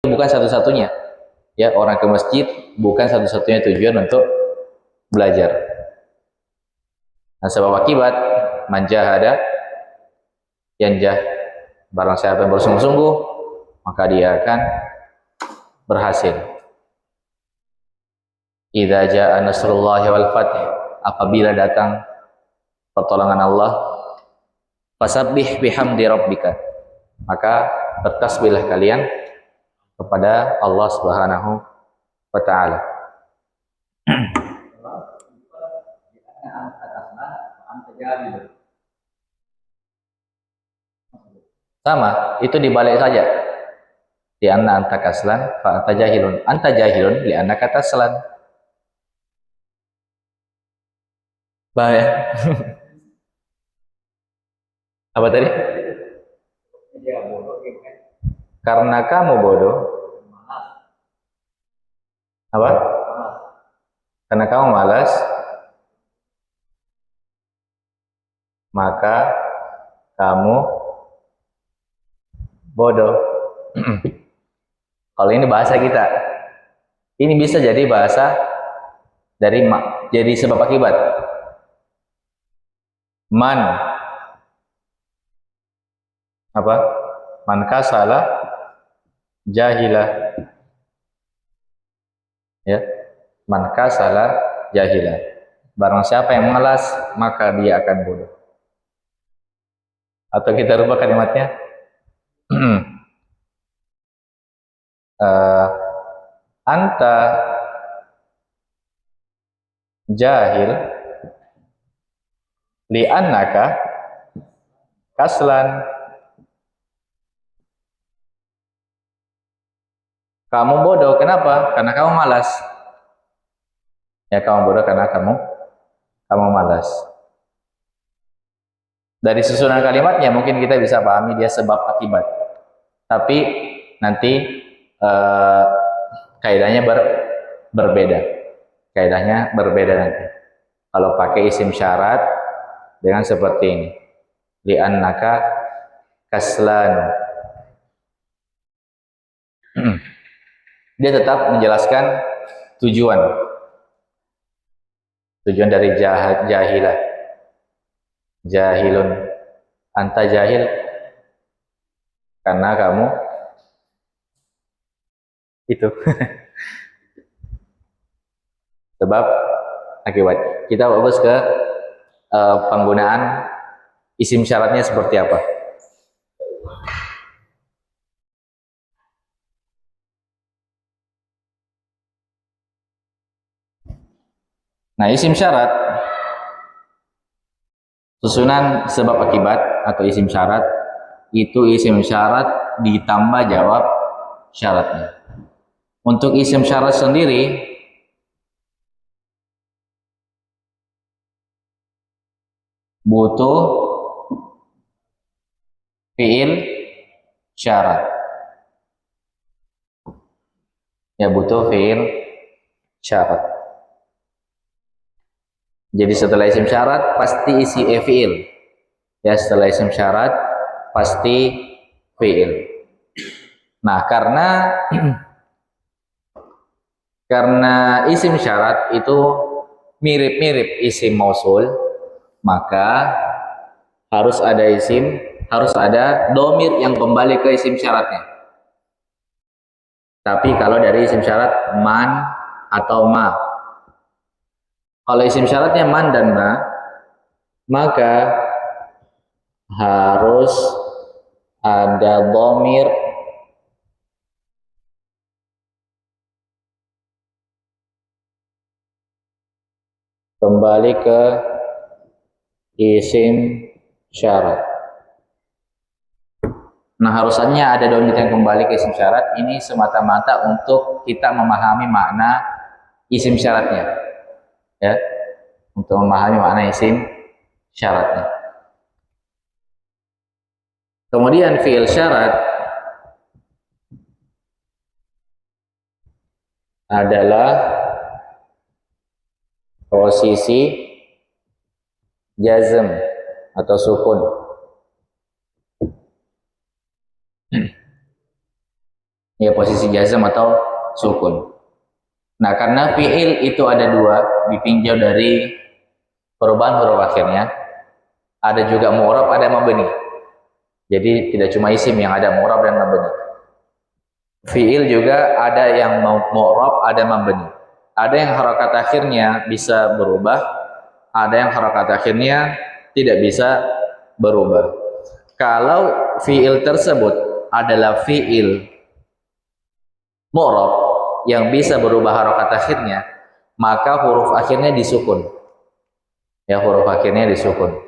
bukan satu-satunya. Ya, orang ke masjid bukan satu-satunya tujuan untuk belajar. Nah, sebab akibat manjahada yanjah, barang siapa yang bersungguh-sungguh maka dia akan berhasil. Idza jaa nasrullahi wal fath, apabila datang pertolongan Allah, fasabbih bihamdi rabbika, maka bertasbihlah kalian kepada Allah Subhanahu wa taala. Sama, itu dibalik saja. Di anna anta kaslan fa anta jahilun. Anta jahilun li annaka taslan. Bahaya. Apa tadi? Karena kamu bodoh. Apa? Karena kamu malas, maka kamu bodoh. Kalau ini bahasa kita, ini bisa jadi bahasa dari jadi sebab akibat. Man apa? Man kasala jahilah. Ya, man kasala jahilah. Barang siapa yang malas, maka dia akan bodoh. Atau kita rubah kalimatnya. Anta jahil li'annaka kaslan. Kamu bodoh, kenapa? Karena kamu malas. Ya, kamu bodoh karena kamu malas. Dari susunan kalimatnya mungkin kita bisa pahami dia sebab akibat. Tapi nanti kaidahnya berbeda. Kaidahnya berbeda nanti. Kalau pakai isim syarat dengan seperti ini. Li'annaka kaslan. Dia tetap menjelaskan tujuan dari jahilah. Jahilun, anta jahil karena kamu itu. Sebab akibat. Kita fokus ke penggunaan isim syaratnya seperti apa. Nah, isim syarat, susunan sebab akibat atau isim syarat, itu isim syarat ditambah jawab syaratnya. Untuk isim syarat sendiri, butuh fiil syarat. Ya, butuh fiil syarat. Jadi setelah isim syarat pasti isi fiil. Ya, setelah isim syarat pasti fiil. Nah, karena isim syarat itu mirip-mirip isim mausul, maka harus ada domir yang kembali ke isim syaratnya. Tapi kalau dari isim syarat man atau ma, kalau isim syaratnya man dan ma, maka harus ada domir kembali ke isim syarat. Nah, harusnya ada domir yang kembali ke isim syarat. Ini semata-mata untuk kita memahami makna isim syaratnya. Ya, untuk memahami makna isim syaratnya. Kemudian fiil syarat adalah posisi jazm atau sukun. Ya, posisi jazm atau sukun. Nah, karena fi'il itu ada dua, ditinjau dari perubahan huruf akhirnya. Ada juga mu'rab, ada mabni. Jadi tidak cuma isim yang ada mu'rab dan mabni. Fi'il juga ada yang mu'rab, ada mabni. Ada yang harakat akhirnya bisa berubah, ada yang harakat akhirnya tidak bisa berubah. Kalau fi'il tersebut adalah fi'il mu'rab yang bisa berubah harakat akhirnya, maka huruf akhirnya disukun. Ya, huruf akhirnya disukun.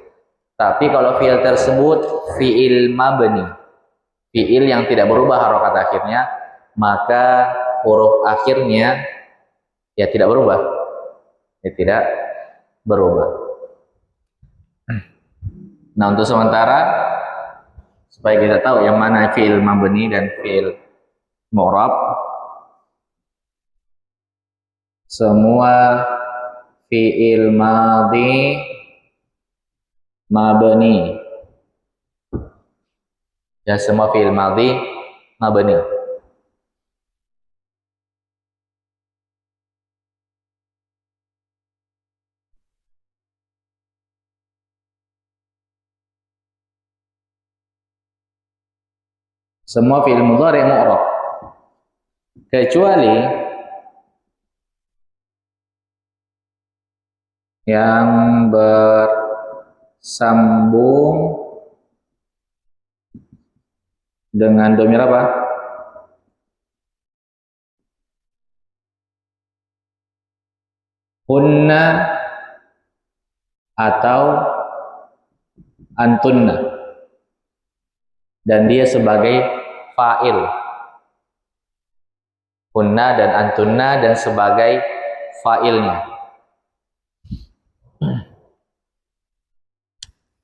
Tapi kalau fi'il tersebut fi'il mabni, fi'il yang tidak berubah harakat akhirnya, maka huruf akhirnya ya tidak berubah. Ya, tidak berubah. Nah, untuk sementara supaya kita tahu yang mana fi'il mabni dan fi'il mu'rab, semua fi'il madhi mabni. Ya, semua fi'il madhi mabni. Semua fi'il mudhari mu'rab. Kecuali yang bersambung dengan domir apa? Hunna atau antunna, dan dia sebagai fa'il. Hunna dan antunna dan sebagai fa'ilnya.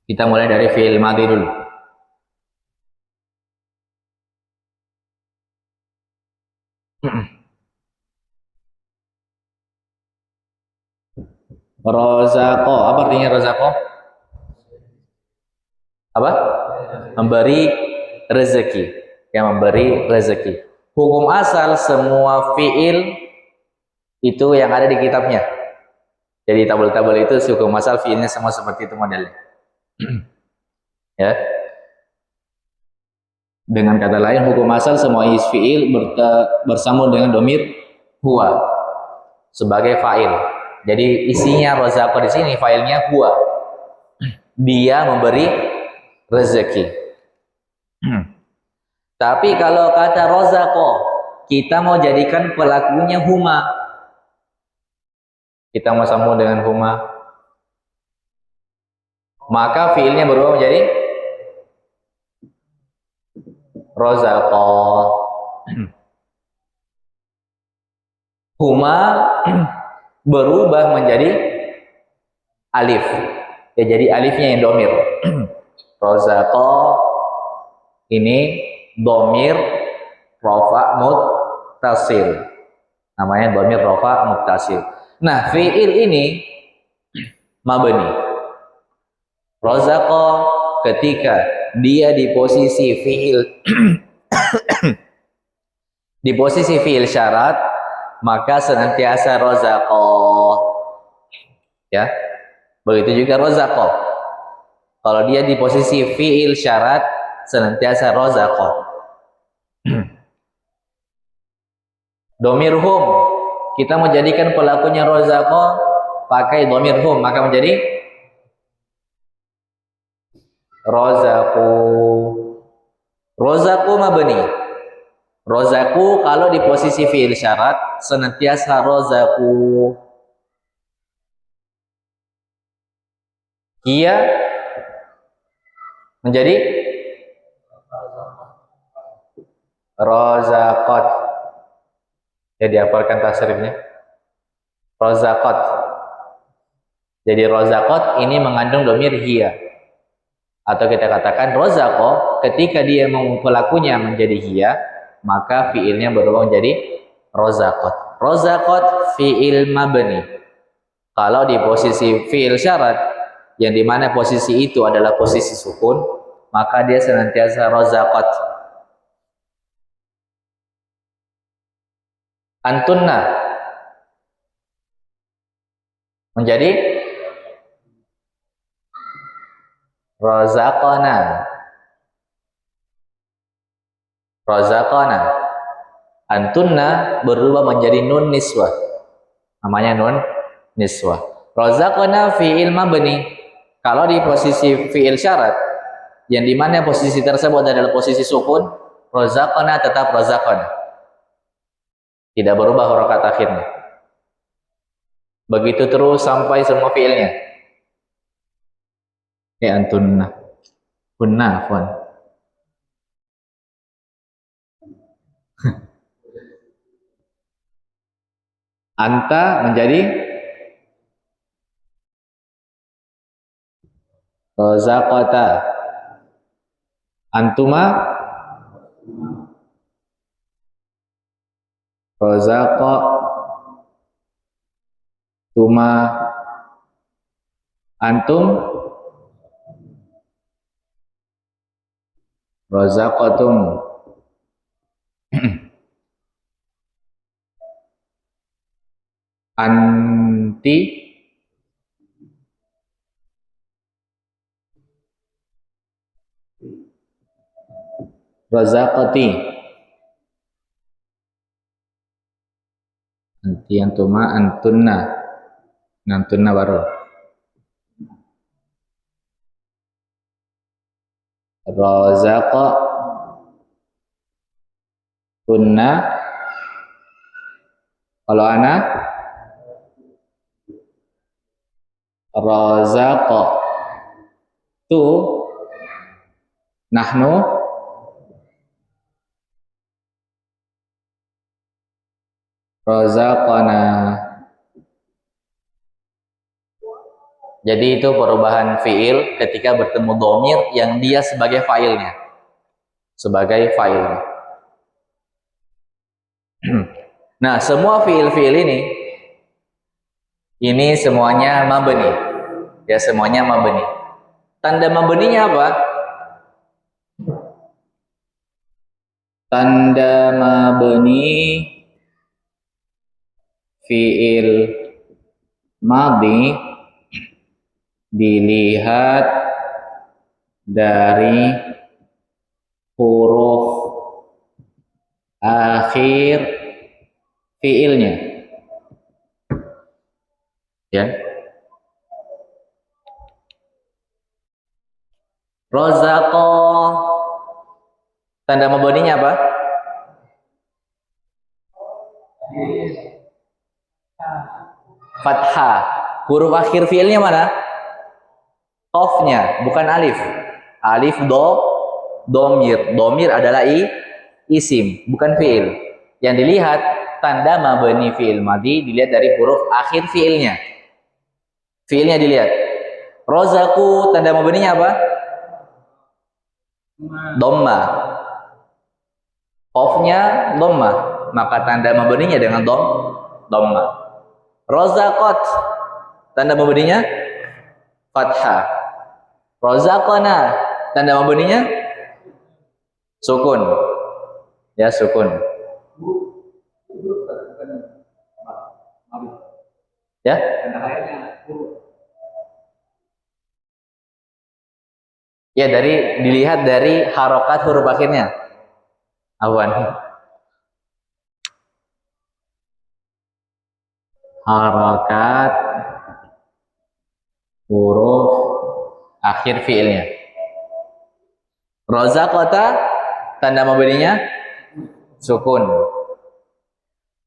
Kita mulai dari fi'il madhi dulu. Rozaqo, apa artinya rozaqo? Apa? Memberi rezeki. Yang memberi rezeki. Hukum asal semua fi'il itu yang ada di kitabnya. Jadi tabel-tabel itu hukum asal fi'ilnya semua seperti itu modelnya. Ya. Dengan kata lain, hukum asal semua fi'il bersambung dengan domir huwa sebagai fa'il. Jadi isinya rozaqo di sini fa'ilnya huwa. Dia memberi rezeki. Tapi kalau kata rozaqo, kita mau jadikan pelakunya huma. Kita mau sambung dengan huma. Maka fiilnya berubah menjadi rozaqo. Huma berubah menjadi alif. Ya, jadi alifnya yang domir. Rozaqo ini domir rofa muttasil. Namanya domir rofa muttasil. Nah, fiil ini mabni. Rozaqo ketika dia di posisi fiil di posisi fiil syarat, maka senantiasa rozaqo. Ya. Begitu juga rozaqo. Kalau dia di posisi fiil syarat, senantiasa rozaqo. Domir hum, kita menjadikan pelakunya rozaqo pakai domir hum, maka menjadi rozaqu. Rozaqu mabni. Rozaqu kalau di posisi fiil syarat senantiasa rozaqu. Ia menjadi rozaqat. Ya, dihafalkan tasrifnya. Rozaqat. Jadi rozaqat ini mengandung domir hiya. Atau kita katakan rozaqo ketika dia pelakunya menjadi hiya, maka fiilnya berubah menjadi rozaqat. Rozaqat fiil mabni. Kalau di posisi fiil syarat yang dimana posisi itu adalah posisi sukun, maka dia senantiasa rozaqat. Antunna menjadi razaqana. Razaqana. Antunna berubah menjadi nun niswah. Namanya nun niswah. Razaqana fi'il mabni. Kalau di posisi fi'il syarat, yang dimana posisi tersebut adalah posisi sukun, razaqana tetap razaqana. Tidak berubah harokat akhirnya. Begitu terus sampai semua fi'ilnya. Antunna. Kunna, afwan. Anta menjadi razaqata. Antuma razaqatuma. Antum razaqatum. Anti razaqati. Anti, antuma, antunna. Antunna baru. Razaqa tunna. Kalau ana razaqa tu nahnu razaqana. Jadi itu perubahan fiil ketika bertemu dhamir yang dia sebagai fa'ilnya. Sebagai fa'ilnya. Nah, semua fiil-fiil ini semuanya mabni. Ya, semuanya mabni. Tanda mabninya apa? Tanda mabni fiil madhi dilihat dari huruf akhir fiilnya. Ya. Razaqo, tanda mabninya apa? Fathah. Huruf akhir fiilnya mana? Qafnya, bukan alif. Alif domir. Domir adalah isim, bukan fiil. Yang dilihat tanda mabni fiil madhi dilihat dari huruf akhir fiilnya. Fiilnya dilihat. Rozaku, tanda mabninya apa? Dhamma. Qafnya dhamma, maka tanda mabninya dengan dhamma. Rozaqat, tanda mabninya fathah. Razaqana, tanda mabninya sukun. Ya, sukun. Ya. Ya, dilihat dari harokat huruf akhirnya. Awan. Harokat huruf akhir fiilnya. Razaqata, tanda mabninya sukun.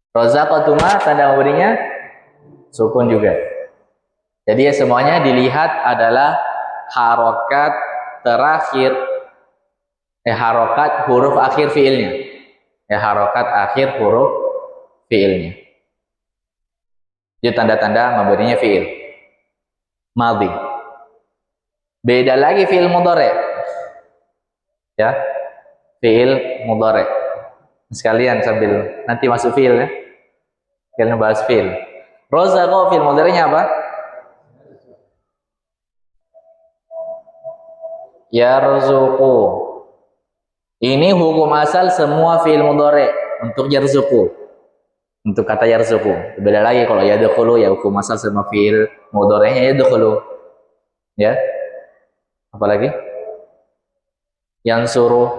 Razaqatuma, tanda mabninya sukun juga. Jadi ya semuanya dilihat adalah harokat terakhir, harokat huruf akhir fiilnya. Harokat akhir huruf fiilnya. Itu tanda-tanda mabninya fiil madhi. Beda lagi fiil mudhari. Ya. Fiil mudhari. Sekalian sambil nanti masuk fiil ya. Kita bahas fiil. Razaqa fiil mudhari'nya apa? Yarzuqu. Ini hukum asal semua fiil mudhari untuk yarzuqu. Untuk kata yarzuqu. Beda lagi kalau yadkhulu ya hukum asal sama fiil mudhari'nya yadkhulu. Ya. Apalagi? Yang suruh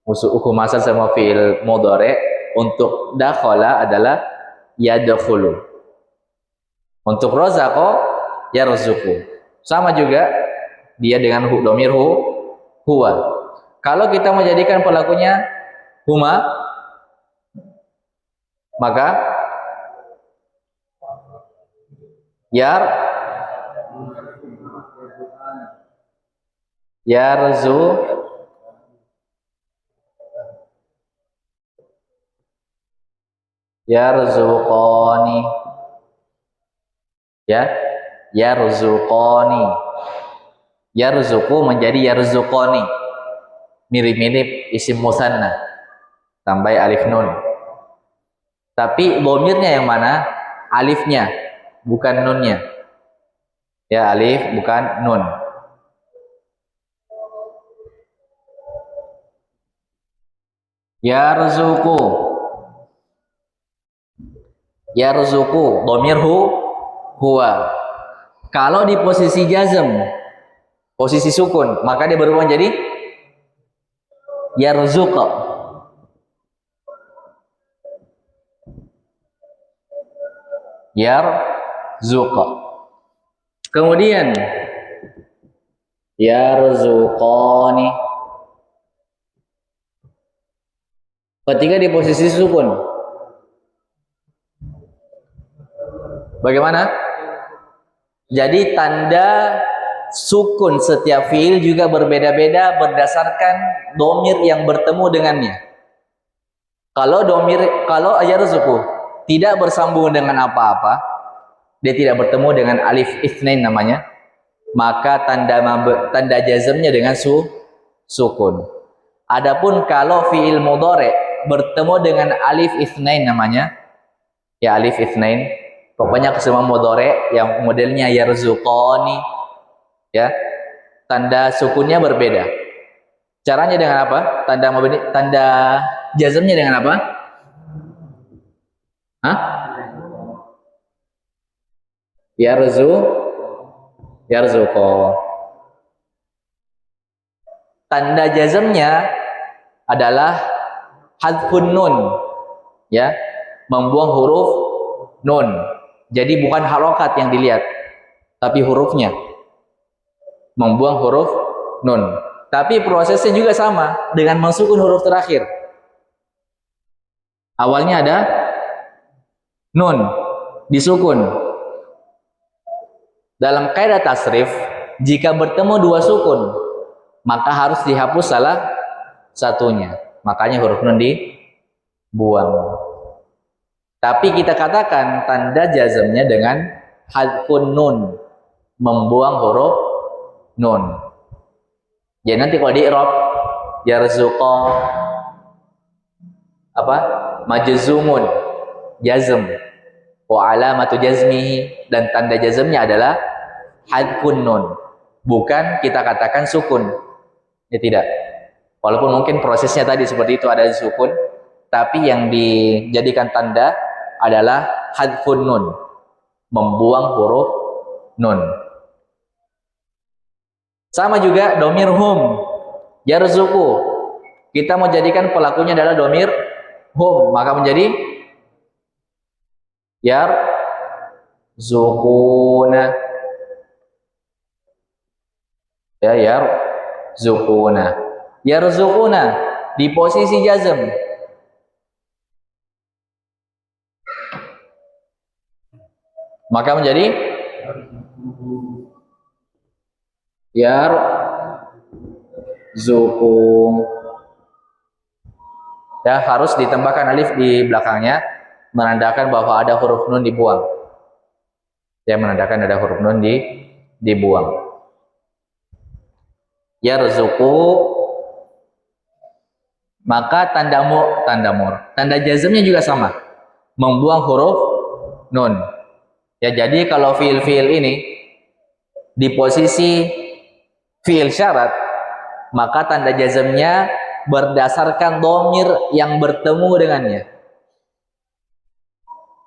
hukum asal sama fiil mudhari' untuk dakhala adalah yadkhulu. Untuk razaqo yarzuqu. Sama juga dia dengan dhamir huwa. Kalau kita menjadikan pelakunya huma, maka yarzuqani, ya, yarzuqani. Yarzuqu menjadi yarzuqani, mirip-mirip isim musanna tambah alif nun. Tapi dhamirnya yang mana? Alifnya, bukan nunnya. Ya, alif bukan nun. Yarzuqu. Yarzuqu dhamir huwa. Kalau di posisi jazm, posisi sukun, maka dia berubah menjadi yarzuqa. Yarzuqa. Kemudian yarzuqani. Ketika di posisi sukun, bagaimana? Jadi tanda sukun setiap fiil juga berbeda-beda berdasarkan dhamir yang bertemu dengannya. Kalau yarzuqu tidak bersambung dengan apa-apa, dia tidak bertemu dengan alif itsnain namanya, maka tanda jazmnya dengan sukun. Adapun kalau fiil mudhari bertemu dengan alif itsnain namanya, ya alif itsnain, pokoknya kesemua mudhari yang modelnya yarzuqani, ya, tanda sukunnya berbeda. Caranya dengan apa? Tanda jazmnya dengan apa? Hah? Yarzuqo. Tanda jazmnya adalah hadfun nun, ya, membuang huruf nun. Jadi bukan harokat yang dilihat, tapi hurufnya, membuang huruf nun. Tapi prosesnya juga sama dengan mensukun huruf terakhir. Awalnya ada nun, disukun. Dalam kaidah tasrif, jika bertemu dua sukun, maka harus dihapus salah satunya. Makanya huruf nun dibuang. Tapi kita katakan tanda jazmnya dengan hadfun nun, membuang huruf nun. Jadi nanti kalau di i'rab yarzuqa apa? Majzumun, jazm. Wa alamatu jazmihi, dan tanda jazmnya adalah hadfun nun. Bukan kita katakan sukun. Ya tidak. Walaupun mungkin prosesnya tadi seperti itu, ada sukun, tapi yang dijadikan tanda adalah hadfun nun, membuang huruf nun. Sama juga dhamir hum, yarzuqu. Kita mau jadikan pelakunya adalah dhamir hum, maka menjadi yarzuquna. Ya, yarzuquna. Yarzuquna di posisi jazm. Maka menjadi yarzuqu. Ya, harus ditambahkan alif di belakangnya, menandakan bahwa ada huruf nun dibuang. Ya, menandakan ada huruf nun dibuang. Yarzuqu, maka tanda jazmnya juga sama, membuang huruf nun. Ya, jadi kalau fiil-fiil ini di posisi fiil syarat, maka tanda jazmnya berdasarkan dhamir yang bertemu dengannya.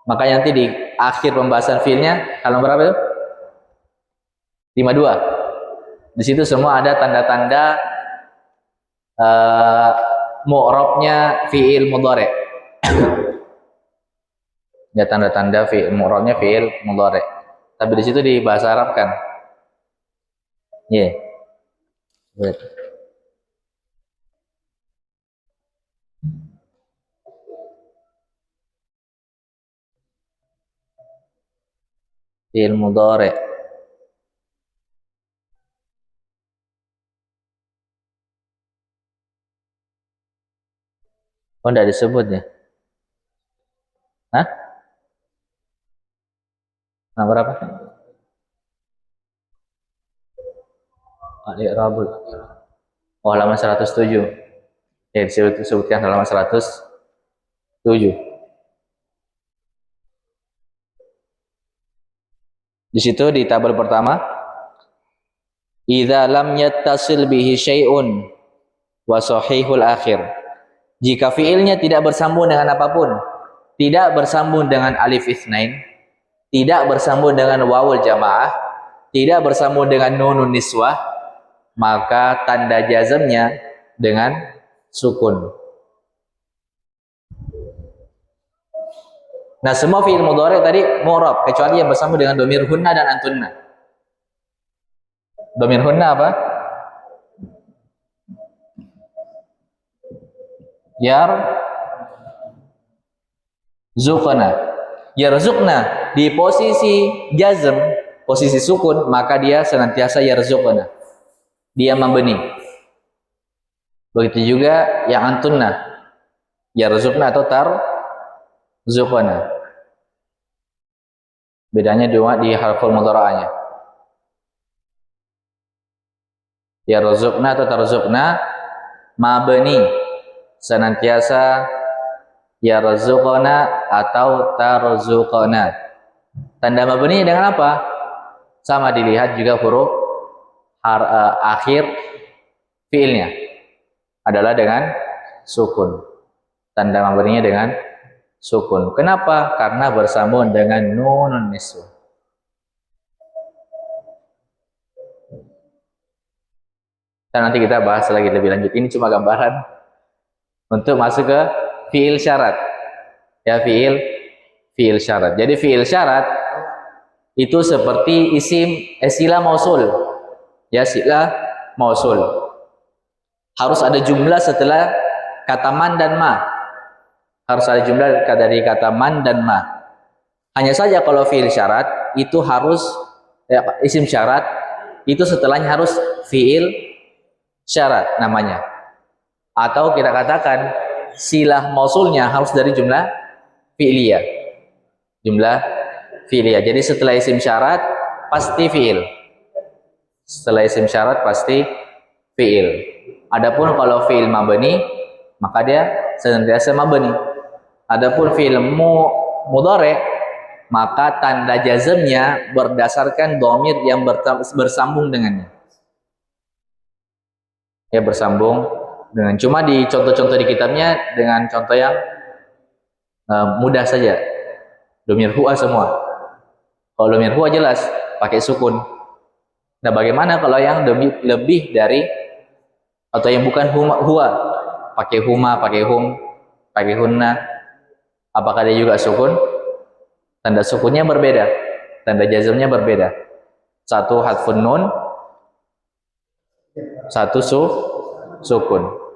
Makanya nanti di akhir pembahasan fiilnya halaman berapa itu? 52. Di situ semua ada tanda-tanda mu'rabnya fiil mudhari'. Ya, tanda-tanda fiil mu'rabnya fiil mudhari'. Tapi di situ di bahasa Arab kan. Iya. Yeah. Fiil mudhari'. Oh, enggak disebut ya? Hah? Nah, berapa? Al-i'rabul. Oh, halaman 107. Ya, disebutkan halaman 107. Di situ di tabel pertama, idza lam yattasil bihi syai'un wa sahihul akhir. Jika fiilnya tidak bersambung dengan apapun, tidak bersambung dengan alif itsnain, tidak bersambung dengan wawul jamaah, tidak bersambung dengan nunun niswah, maka tanda jazmnya dengan sukun. Nah, semua fiil mudhari tadi mu'rab kecuali yang bersambung dengan dhamir hunna dan antunna. Dhamir hunna apa? Yarzuqna. Yarzuqna di posisi jazm, posisi sukun, maka dia senantiasa yarzuqna. Dia membeni. Begitu juga yang antunna. Yarzuqna atau tarzuqna. Bedanya dua di harful mudhara'anya. Yarzuqna atau tarzuqna mabni, senantiasa yarzuqna atau tarzuqna. Tanda mabni dengan apa? Sama dilihat juga huruf akhir fiilnya adalah dengan sukun. Tanda mabninya dengan sukun. Kenapa? Karena bersambung dengan nunun niswah. Dan nanti kita bahas lagi lebih lanjut. Ini cuma gambaran untuk masuk ke fiil syarat. Ya, fiil syarat. Jadi fiil syarat itu seperti sila mausul. Ya, sila mausul. Harus ada jumlah setelah kata man dan ma. Harus ada jumlah dari kata man dan ma. Hanya saja kalau fiil syarat itu harus isim syarat itu setelahnya harus fiil syarat namanya. Atau kita katakan silah mausulnya harus dari jumlah fi'liyah. Jumlah fi'liyah. Jadi setelah isim syarat pasti fiil. Setelah isim syarat pasti fiil. Adapun kalau fiil mabni maka dia senantiasa mabni. Adapun fiil mudhari maka tanda jazmnya berdasarkan dhamir yang bersambung dengannya. Ya, bersambung dengan, cuma di contoh-contoh di kitabnya dengan contoh yang mudah saja. Dhamir huwa semua. Kalau dhamir huwa jelas pakai sukun. Nah, bagaimana kalau yang lebih dari atau yang bukan huwa? Pakai huma, pakai hum, pakai hunna. Apakah dia juga sukun? Tanda sukunnya berbeda. Tanda jazmnya berbeda. Satu hadfun nun, satu sukun.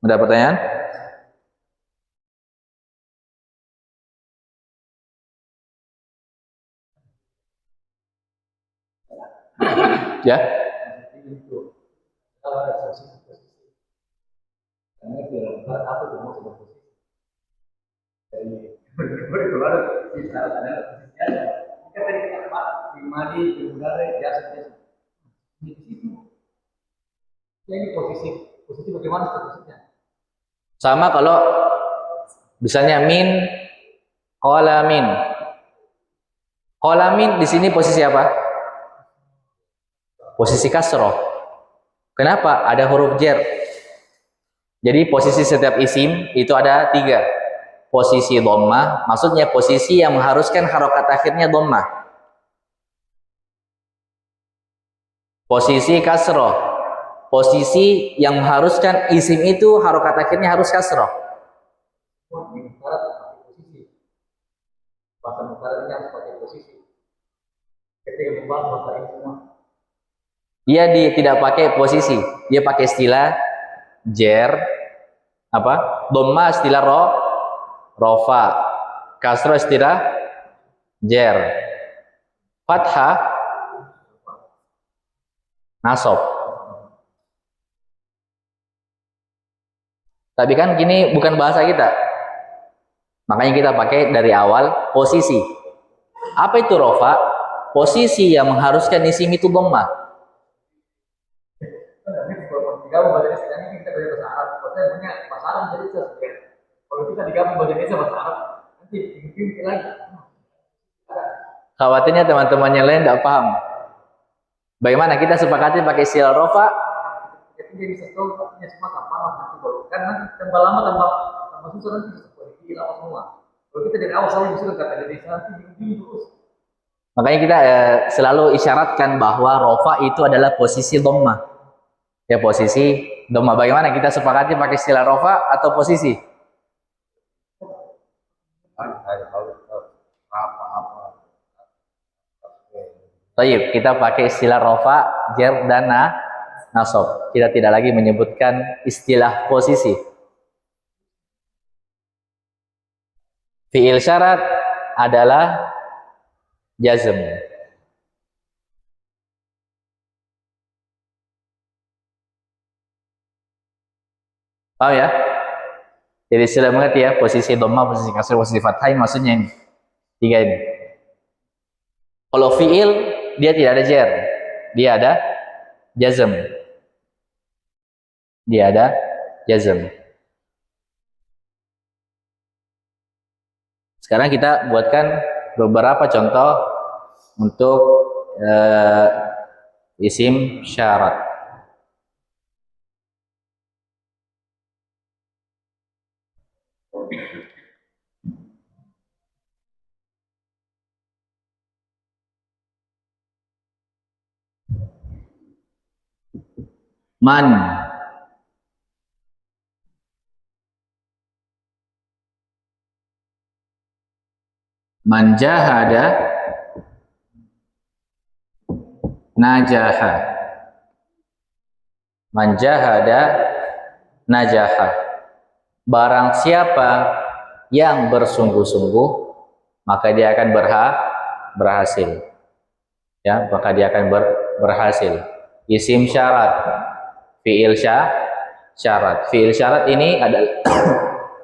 Ada pertanyaan? Ya? Di situ. Ya ini posisi bagaimana posisinya? Sama kalau misalnya min, qalamin. Qalamin di sini posisi apa? Posisi kasroh. Kenapa? Ada huruf jer. Jadi posisi setiap isim itu ada 3. Posisi dhammah, maksudnya posisi yang mengharuskan harokat akhirnya dhammah. Posisi kasroh, posisi yang mengharuskan isim itu harokat akhirnya harus kasroh. Bahasa mutarat ini harus pakai posisi. Ketika membahas bahasa ini semua. Dia tidak pakai posisi, dia pakai istilah jer, apa? Dhamma istilah rofa, kasroh istilah jer, fathah nasab. Tapi kan gini bukan bahasa kita. Makanya kita pakai dari awal posisi. Apa itu rofa? Posisi yang mengharuskan isim itu dhamma. Digabung bahasa Indonesia ini kita dari bahasa Arab. Bahasa punya bahasa Arab jadi sesuai. Kalau kita digabung bahasa Indonesia bahasa Arab, nanti bikin lagi. Khawatirnya teman-teman yang lain tidak paham. Bagaimana kita sepakati pakai istilah rofa? Jadi dia bisa tahu artinya semua tanpa nanti kalau kan nanti tambah lama tambah susah nanti bisa lama semua. Kalau kita dari awal selalu disuruh kata Indonesia nanti bingung terus. Makanya kita selalu isyaratkan bahwa rofa itu adalah posisi dhammah. Ya posisi dhammah. Bagaimana kita sepakati pakai istilah rofa atau posisi? Baik, kita pakai istilah rofa, jer, dan nasab. Kita tidak lagi menyebutkan istilah posisi. Fi'il syarat adalah jazm. Paham ya? Jadi sudah mengerti ya posisi dhammah, posisi kasrah, posisi fathah, maksudnya ini. 3 ini. Kalau fi'il dia tidak ada jer, dia ada jazm. Dia ada jazm. Sekarang kita buatkan beberapa contoh untuk isim syarat. Man, man jahada najaha. Man jahada najaha. Barang siapa yang bersungguh-sungguh maka dia akan berhasil. Ya, maka dia akan berhasil. Isim syarat, fi'il syarat. Fi'il syarat ini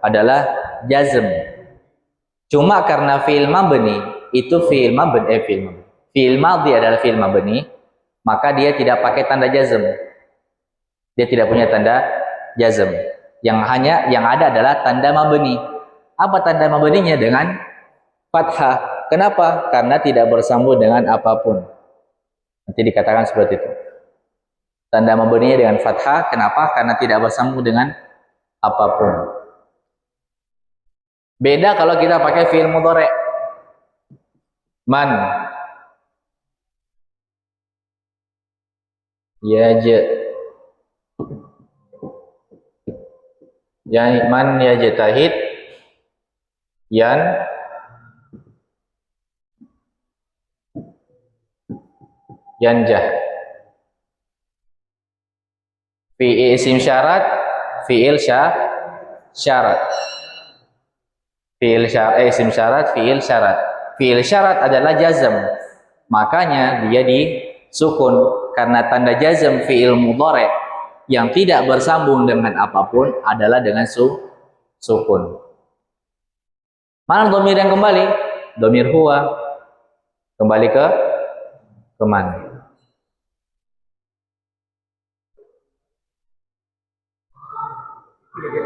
adalah jazm. Cuma karena fi'il mabni itu fi'il madhi adalah fi'il mabni, maka dia tidak pakai tanda jazm. Dia tidak punya tanda jazm. Yang ada adalah tanda mabni. Apa tanda mabninya? Dengan fathah. Kenapa? Karena tidak bersambung dengan apapun. Nanti dikatakan seperti itu. Tanda mabninya dengan fathah. Kenapa? Karena tidak bersambung dengan apapun. Beda kalau kita pakai fi'il mudhari'. Man man yajtahid yanjah. Fi'il isim syarat, fi'il syarat. Fi'il syarat, isim syarat, fi'il syarat. Fi'il syarat adalah jazm. Makanya dia disukun karena tanda jazm fi'il mudhari' yang tidak bersambung dengan apapun adalah dengan sukun. Mana dhamir yang kembali? Dhamir huwa. Kembali ke mana?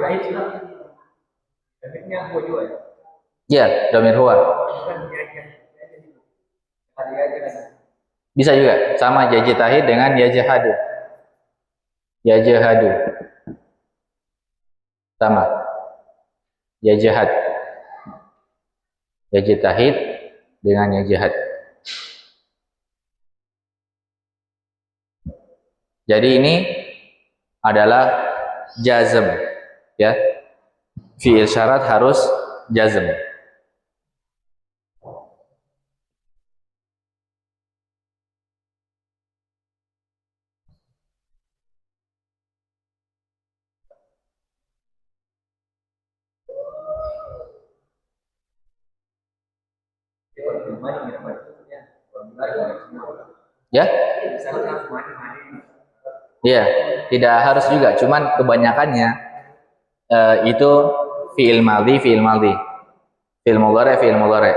Tahid sudah. Damitnya gua juga ya. Ya, domir huwa. Bukan dia. Ada aja. Bisa juga sama yajtahid dengan yajhadu. Yajhadu. Sama. Yajhad. Yajtahid dengan yajhad. Jadi ini adalah jazm, ya. Fi'il syarat harus jazm. Ya? Iya, tidak harus juga, cuman kebanyakannya itu fi'il madhi, fi'il madhi. Fi'il mudhari, fi'il mudhari.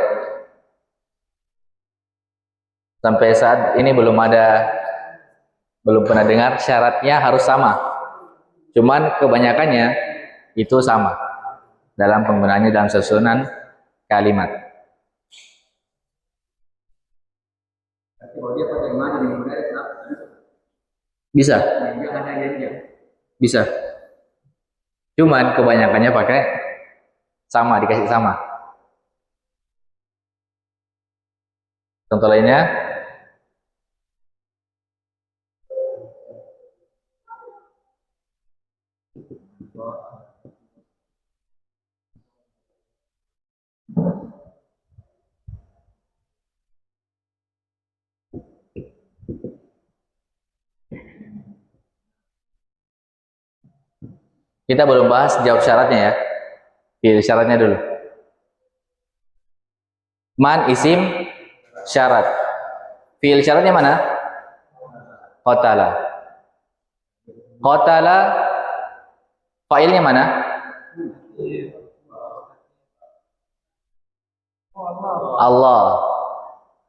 Sampai saat ini belum pernah dengar syaratnya harus sama. Cuman kebanyakannya itu sama dalam penggunaannya dalam susunan kalimat. Bisa. Bisa. Cuman kebanyakannya pakai sama, dikasih sama. Contoh lainnya, kita belum bahas jawab syaratnya ya. Fi'il syaratnya dulu. Man isim syarat. Fi'il syaratnya mana? Qatala. Qatala fa'ilnya mana? Allah.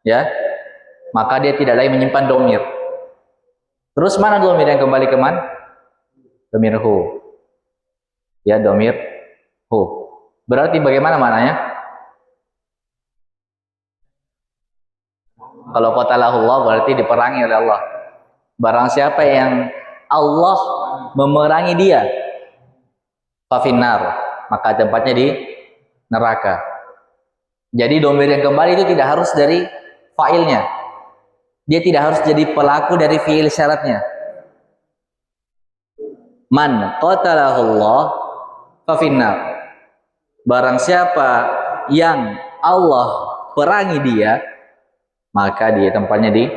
Ya. Maka dia tidak lagi menyimpan domir. Terus mana domir yang kembali ke man? Domir hu. Ya, domir hu. Berarti bagaimana maknanya? Kalau qatalahullah berarti diperangi oleh Allah. Barang siapa yang Allah memerangi dia, fafinnar, maka tempatnya di neraka. Jadi domir yang kembali itu tidak harus dari fa'ilnya. Dia tidak harus jadi pelaku dari fi'il syaratnya. Man qatalahullah fafinnar. Barang siapa yang Allah perangi dia, maka dia tempatnya di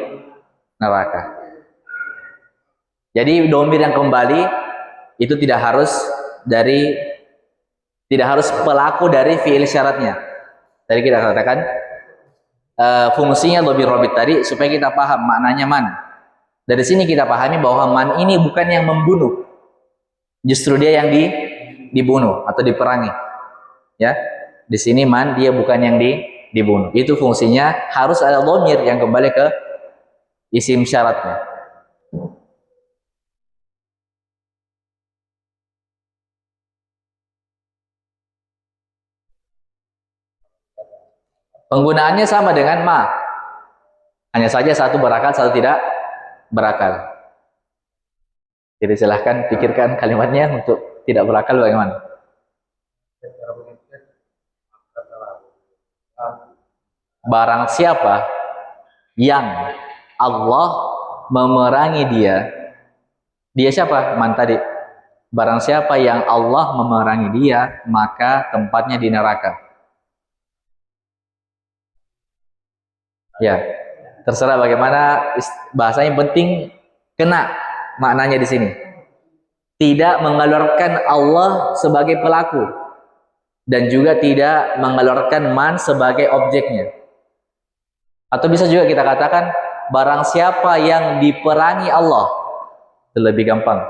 neraka. Jadi domir yang kembali itu tidak harus pelaku dari fi'il syaratnya. Tadi kita katakan fungsinya domir robit tadi supaya kita paham maknanya man. Dari sini kita pahami bahwa man ini bukan yang membunuh, justru dia yang dibunuh atau diperangi. Ya, di sini man dia bukan yang dibunuh. Itu fungsinya harus ada domir yang kembali ke isim syaratnya. Penggunaannya sama dengan ma. Hanya saja satu berakal, satu tidak berakal. Jadi silahkan pikirkan kalimatnya untuk tidak berakal bagaimana. Barang siapa yang Allah memerangi dia siapa? Man tadi. Barang siapa yang Allah memerangi dia, maka tempatnya di neraka. Ya, terserah bagaimana bahasanya, penting kena maknanya di sini. Tidak mengeluarkan Allah sebagai pelaku dan juga tidak mengeluarkan man sebagai objeknya. Atau bisa juga kita katakan barang siapa yang diperangi Allah, itu lebih gampang.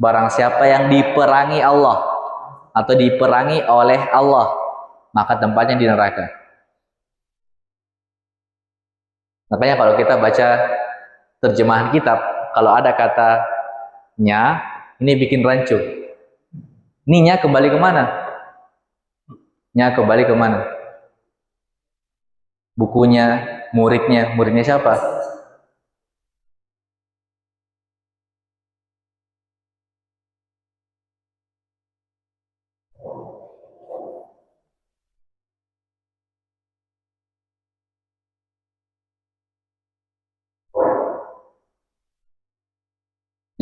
Barang siapa yang diperangi Allah atau diperangi oleh Allah, maka tempatnya di neraka. Makanya kalau kita baca terjemahan kitab, kalau ada katanya, ini bikin rancu. Nya kembali kemana? Nya kembali kemana? Bukunya, muridnya siapa?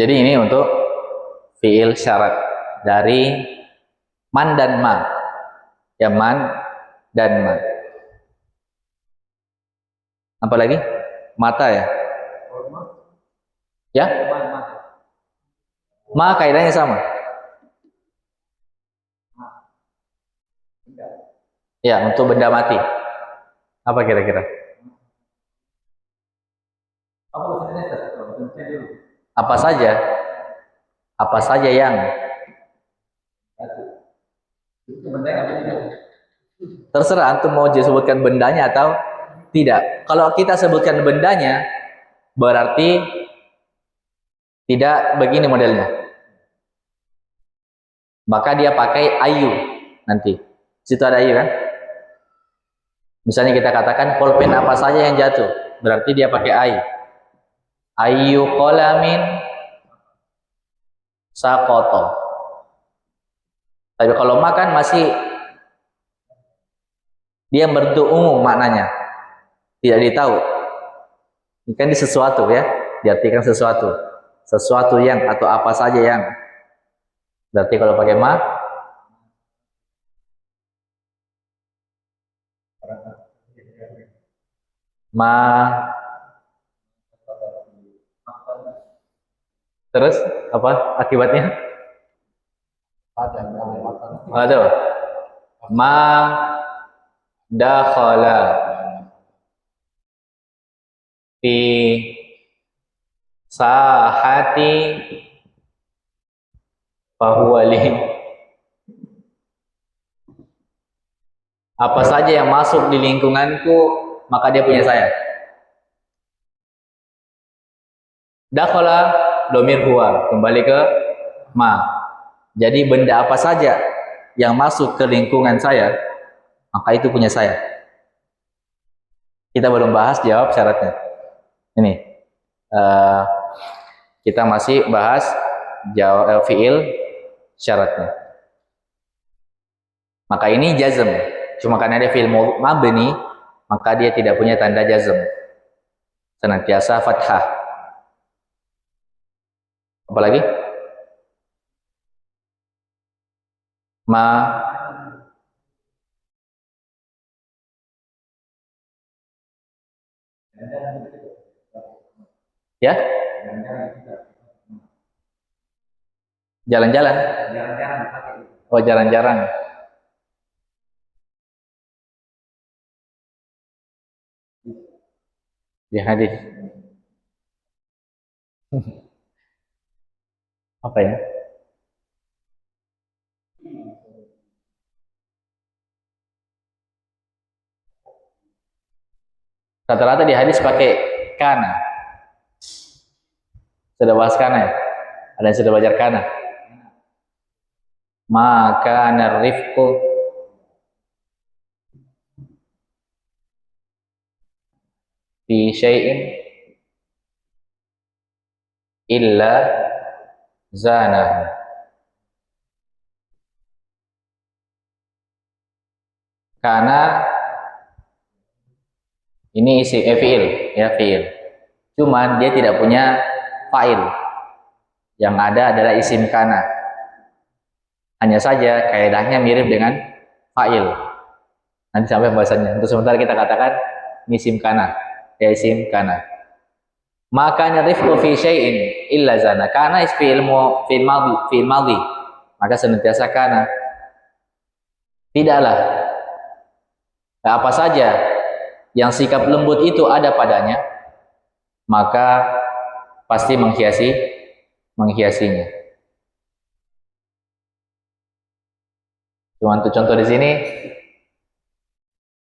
Jadi ini untuk fiil syarat dari man dan ma. Ya, man dan ma. Apa lagi? Mata ya? Ya? Ma kaidahnya sama. Ya, untuk benda mati. Apa kira-kira? Apa saja? Apa saja yang terserah antum mau disebutkan bendanya atau tidak. Kalau kita sebutkan bendanya, berarti tidak begini modelnya. Maka dia pakai ayu nanti. Situ ada ayu kan? Misalnya kita katakan pulpen apa saja yang jatuh, berarti dia pakai ayu. Ayu qalamin saqata. Tapi kalau makan masih dia bentuk umum maknanya. Tidak ditahu. Ini kan di sesuatu ya, diartikan sesuatu. Sesuatu yang atau apa saja yang. Berarti kalau pakai ma terus apa akibatnya? Aduh. Ma dakhala fi sahati fahuwa li. Apa saja yang masuk di lingkunganku, maka dia punya saya. Dakhala domir huwa, kembali ke ma. Jadi benda apa saja yang masuk ke lingkungan saya, maka itu punya saya. Kita belum bahas jawab syaratnya. Ini kita masih bahas jawab fiil syaratnya. Maka ini jazm. Cuma karena ada fiil mabni, maka dia tidak punya tanda jazm. Senantiasa fathah. Apalagi? Ma ya? Jalan-jalan. Oh, jarang-jarang. Di hadis. Apa ya? Rata-rata di hadis pakai kana. Sudah bahas kana ya? Ada yang sudah belajar kana? Maka narifku fi syai'in illa zanahu. Karena ini isi fiil ya, fiil. Cuman dia tidak punya fa'il. Yang ada adalah isim kana. Hanya saja kaidahnya mirip dengan fa'il. Nanti sampai pembahasannya. Untuk sementara kita katakan isim kana, ya isim kana. Maka narifku fi syai'in illa zana. Kana is fi'il madhi. Maka senantiasa kana. Tidaklah apa saja yang sikap lembut itu ada padanya, maka pasti menghiasinya. Cuma untuk contoh di sini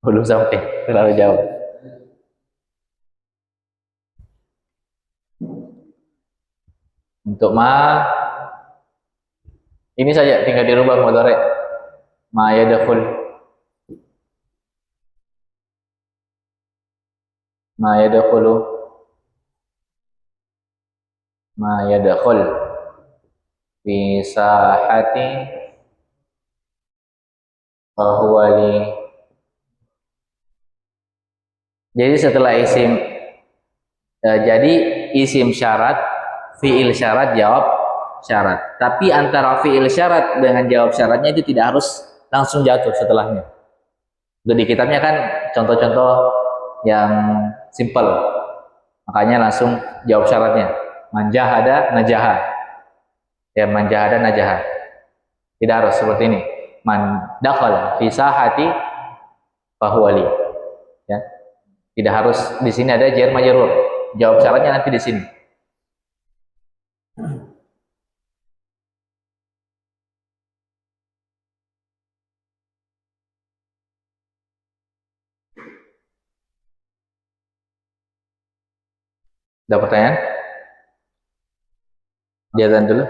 belum sampai terlalu jauh. Untuk ma Ini saja tinggal dirubah mudhari. Ma yadkhul. Ma yadkhulu. Ma yadkhul fi sahati fahuwa li. Jadi setelah jadi isim syarat, fiil syarat, jawab syarat. Tapi antara fiil syarat dengan jawab syaratnya itu tidak harus langsung jatuh setelahnya. Untuk di kitabnya kan contoh-contoh yang simple. Makanya langsung jawab syaratnya. Manjahada najaha. Ya, manjahada najaha. Tidak harus seperti ini. Man dakhala fi sahati fahuwa li. Ya. Tidak harus di sini ada jar majrur. Jawab syaratnya nanti di sini. Ada pertanyaan? Jalan dulu.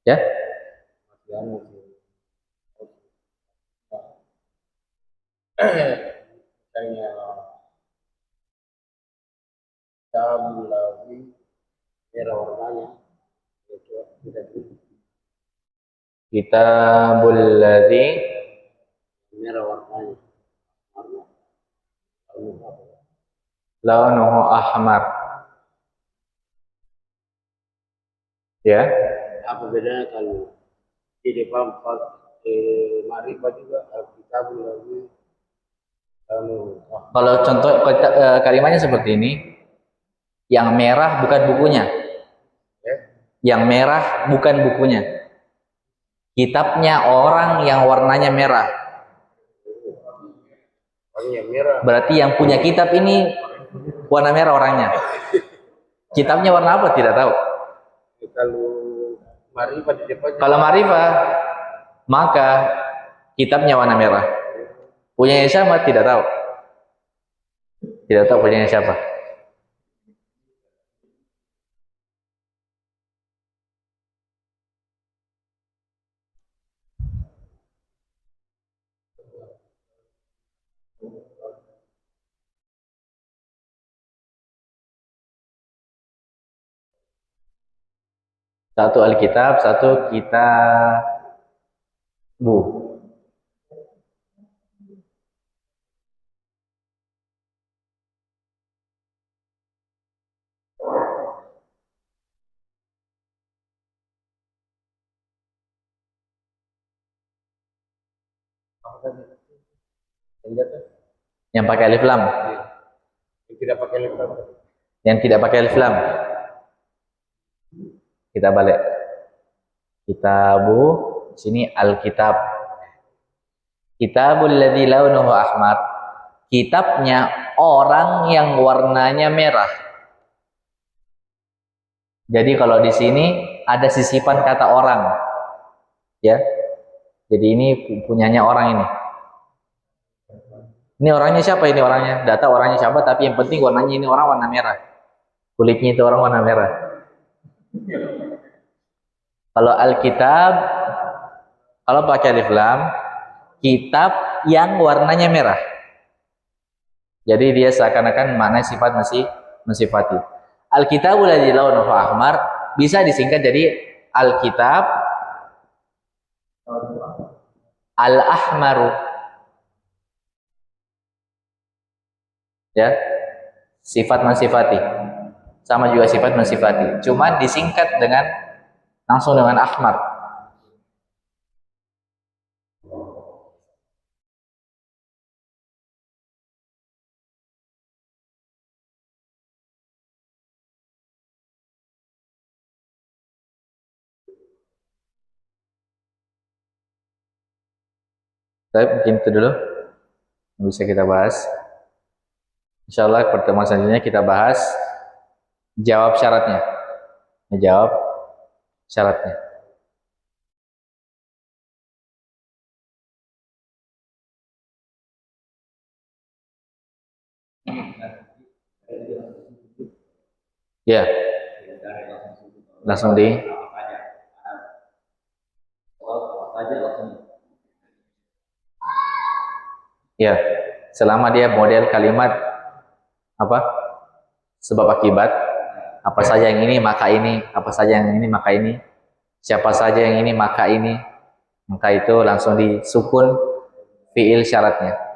Ya? Misalnya tabul lagi merah warnanya itu tidak Kitabul ladzi merah warnanya warna launuhu ahmar. Ya. apa bedanya kalau di depan Marifah juga Alkitabul lagi lalu Kalau contoh kalimatnya seperti ini, yang merah bukan bukunya. Yang merah bukan bukunya. Kitabnya orang yang warnanya merah. warnanya merah Berarti yang punya kitab ini warna merah orangnya. Kitabnya warna apa? Tidak tahu. kalau Marifah di depan Kalau Marifah, maka kitabnya warna merah. Punyanya siapa? Tidak tahu. Tidak tahu punyanya siapa. Satu Alkitab, satu Kitabu. Yang pakai alif lam. yang tidak pakai lempar Yang tidak pakai alif lam. Kita balik. Kitabu, sini Alkitab. Kitabul ladzi launuhu ahmar. Kitabnya orang yang warnanya merah. Jadi kalau di sini ada sisipan kata orang. Ya. Jadi ini punyanya orang ini. Ini orangnya siapa ini orangnya? Data orangnya siapa, tapi yang penting warnanya ini orang warna merah. Kulitnya itu orang warna merah. Kalau Alkitab, kalau pakai alif lam, kitab yang warnanya merah. Jadi dia seakan-akan makna sifat masih mensifati. Alkitabul ladzi launuhu ahmar bisa disingkat jadi Alkitab al-ahmaru. Ya. Sifat mensifati. Sama juga sifat mensifati. Cuman disingkat dengan langsung dengan ahmar. Baik, mungkin itu dulu yang bisa kita bahas. Insya Allah pertemuan selanjutnya kita bahas jawab syaratnya. Menjawab syaratnya. Ya. langsung di ya, selama dia model kalimat apa? Sebab akibat, apa saja yang ini maka ini, apa saja yang ini maka ini, siapa saja yang ini maka ini, maka itu langsung disukun fiil syaratnya.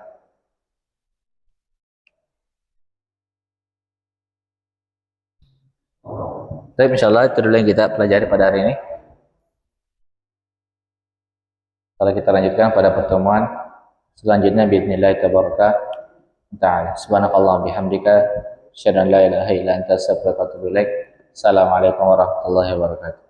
Baik, insyaallah itu dulu yang kita pelajari pada hari ini. Kalau kita lanjutkan pada pertemuan selanjutnya biidznillah tabaraka ta'ala. Subhanakallah bihamdika asyhadu an la ilaha illa anta astaghfiruka wa atubu ilaik. Assalamualaikum warahmatullahi wabarakatuh.